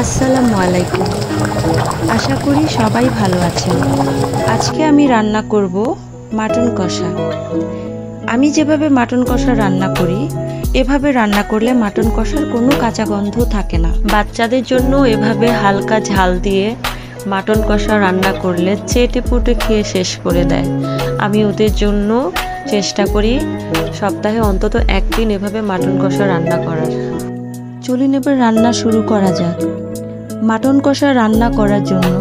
আসসালামু আলাইকুম। আশা করি সবাই ভালো আছেন। আজকে আমি রান্না করব মাটন কষা। আমি যেভাবে মাটন কষা রান্না করি, এভাবে রান্না করলে মাটন কষার কোনো কাঁচা গন্ধ থাকে না। বাচ্চাদের জন্য এভাবে হালকা ঝাল দিয়ে মাটন কষা রান্না করলে চেটে পুটে খেয়ে শেষ করে দেয়। আমি ওদের জন্য চেষ্টা করি সপ্তাহে অন্তত একদিন এভাবে মাটন কষা রান্না করার। চলুন এবার রান্না শুরু করা যাক। মাটন কষা রান্না করার জন্য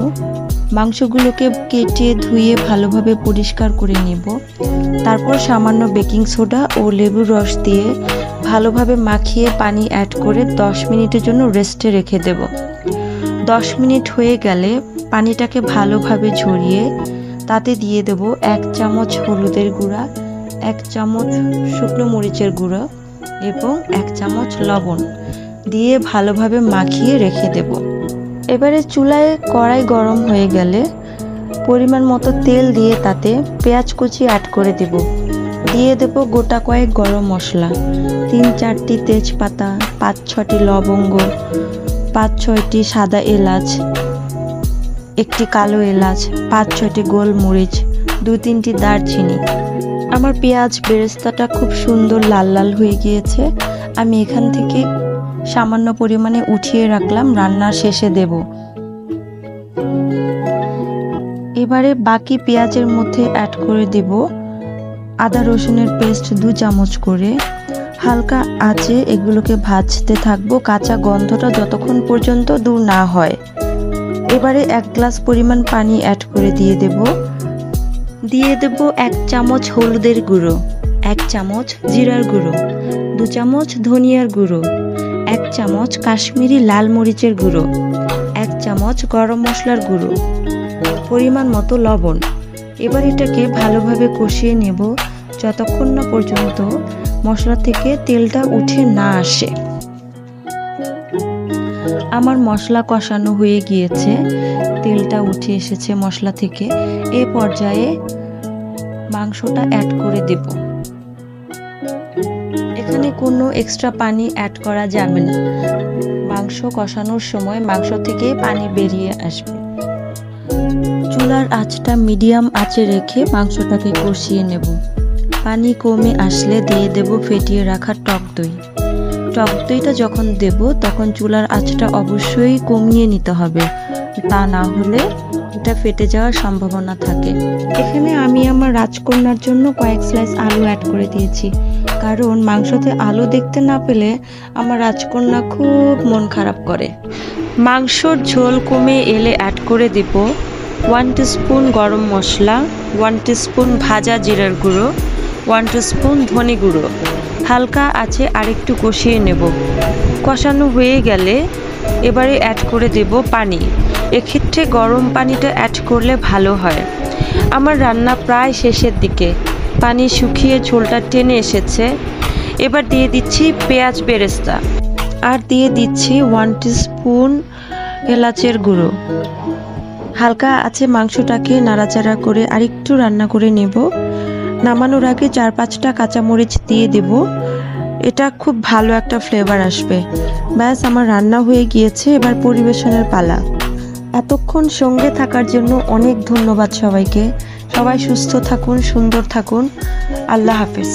মাংসগুলোকে কেটে ধুয়ে ভালোভাবে পরিষ্কার করে নেব। তারপর সামান্য বেকিং সোডা ও লেবুর রস দিয়ে ভালোভাবে মাখিয়ে পানি অ্যাড করে 10 মিনিটের জন্য রেস্টে রেখে দেব। 10 মিনিট হয়ে গেলে পানিটাকে ভালোভাবে ঝরিয়ে তাতে দিয়ে দেব 1 চামচ হলুদের গুঁড়া, 1 চামচ শুকনো মরিচের গুঁড়ো এবং 1 চামচ লবণ দিয়ে ভালোভাবে মাখিয়ে রেখে দেব। এবারে চুলায় কড়াই গরম হয়ে গেলে পরিমাণ মতো তেল দিয়ে তাতে পেঁয়াজ কুচি অ্যাড করে দেব। দিয়ে দেব গোটা কয়েক গরম মশলা, 3-4টি তেজপাতা, 5-6টি লবঙ্গ, 5-6টি সাদা এলাচ, 1টি কালো এলাচ, 5-6টি গোলমরিচ, 2-3টি দারচিনি। আমার পেঁয়াজ বেরেস্তাটা খুব সুন্দর লাল লাল হয়ে গিয়েছে। আমি এখান থেকে সামান্য পরিমাণে উঠিয়ে রাখলাম, রান্নার শেষে দেব। এবারে বাকি পেঁয়াজের মধ্যে অ্যাড করে দেব আদা রসুনের পেস্ট 2 চামচ করে। হালকা আঁচে এগুলোকে ভাজতে থাকবো কাঁচা গন্ধটা যতক্ষণ পর্যন্ত দূর না হয়। এবারে 1 গ্লাস পরিমাণ পানি অ্যাড করে দিয়ে দেব 1 চামচ হলুদের গুঁড়ো, 1 চামচ জিরার গুঁড়ো, 2 চামচ ধনিয়ার গুঁড়ো, 1 চামচ কাশ্মীরি লাল মরিচের গুঁড়ো, 1 চামচ গরম মশলার গুঁড়ো, পরিমাণ মতো লবণ। এবার এটাকে ভালোভাবে কষিয়ে নেব যতক্ষণ না পর্যন্ত মশলা থেকে তেলটা উঠে না আসে। আমার মশলা কষানো হয়ে গিয়েছে, তেলটা উঠে এসেছে মশলা থেকে। এই পর্যায়ে মাংসটা অ্যাড করে দেব। এখানে কোনো এক্সট্রা পানি অ্যাড করা যাবে না। মাংস কষানোর সময় মাংস থেকে পানি বেরিয়ে আসবে। চুলার আঁচটা মিডিয়াম আঁচে রেখে মাংসটাকে কষিয়ে নেব। পানি কমে আসলে দিয়ে দেব ফেটিয়ে রাখা টক দই। টক দইটা যখন দেব তখন চুলার আঁচটা অবশ্যই কমিয়ে নিতে হবে, তা না হলে এটা ফেটে যাওয়ার সম্ভাবনা থাকে। এখানে আমি আমার রাজকন্যার জন্য কয়েক স্লাইস আলু অ্যাড করে দিয়েছি, কারণ মাংসতে আলু দেখতে না পেলে আমার রাজকন্যা খুব মন খারাপ করে। মাংসর ঝোল কমে এলে অ্যাড করে দেব 1 টিস্পুন গরম মশলা, 1 টিস্পুন ভাজা জিরার গুঁড়ো, 1 টিস্পুন ধনে গুঁড়ো। হালকা আছে আরেকটু কষিয়ে নেব। কষানো হয়ে গেলে এবারে অ্যাড করে দেব পানি। এক্ষেত্রে গরম পানিটা অ্যাড করলে ভালো হয়। আমার রান্না প্রায় শেষের দিকে, পানি শুকিয়ে ঝোলটা টেনে এসেছে। এবার দিয়ে দিচ্ছি পেঁয়াজ বেরেস্তা আর দিয়ে দিচ্ছি 1 টিস্পুন এলাচের গুঁড়ো। হালকা আছে মাংসটাকে নাড়াচাড়া করে আরেকটু রান্না করে নেব। নামানোর আগে 4-5টা কাঁচামরিচ দিয়ে দেব, এটা খুব ভালো একটা ফ্লেভার আসবে। ব্যাস, আমার রান্না হয়ে গিয়েছে, এবার পরিবেশনের পালা। এতক্ষণ সঙ্গে থাকার জন্য অনেক ধন্যবাদ সবাইকে। সবাই সুস্থ থাকুন, সুন্দর থাকুন। আল্লাহ হাফেজ।